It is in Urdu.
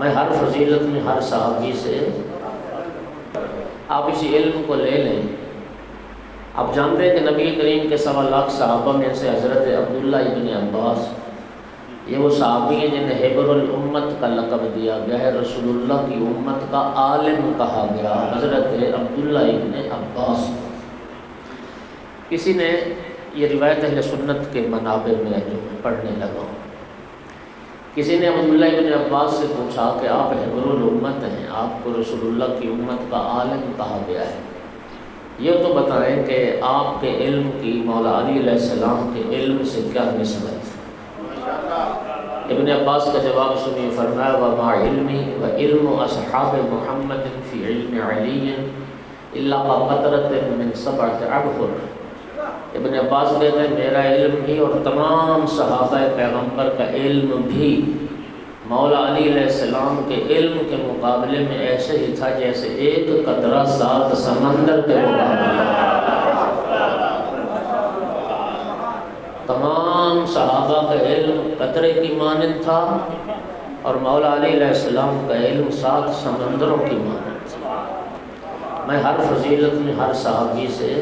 میں ہر فضیلت میں ہر صحابی سے، آپ اسی علم کو لے لیں۔ آپ جانتے ہیں کہ نبی کریم کے 1.25 صحابہ میں سے حضرت عبداللہ ابن عباس، یہ وہ صحابی ہیں جنہیں حبر الامت کا لقب دیا گیا ہے، رسول اللہ کی امت کا عالم کہا گیا، حضرت عبداللہ ابن عباس۔ کسی نے یہ روایت اہل سنت کے منابع میں جو پڑھنے لگا، کسی نے عبداللہ ابن عباس سے پوچھا کہ آپ حبر الامت ہیں، آپ کو رسول اللہ کی امت کا عالم کہا گیا ہے، یہ تو بتائیں کہ آپ کے علم کی مولا علی علیہ السلام کے علم سے کیا نسبت ہے؟ ابن عباس کا جواب سنیے، فرمایا وَمَا عِلْمِي وَعِلْمُ أَصْحَابِ مُحَمَّدٍ فِي عِلْمِ عَلِيٍّ إِلَّا كَقَطْرَةٍ مِّن 7 أَبْحُرٍ۔ ابن عباس کہتے ہیں میرا علم بھی اور تمام صحابہ پیغمبر کا علم بھی مولا علی علیہ السلام کے علم کے مقابلے میں ایسے ہی تھا جیسے ایک قطرہ 7 سمندر کے مقابلے۔ تمام صحابہ کا علم قطرے کی مانند تھا اور مولا علی علیہ السلام کا علم 7 سمندروں کی مانند تھا۔ میں ہر فضیلت میں ہر صحابی سے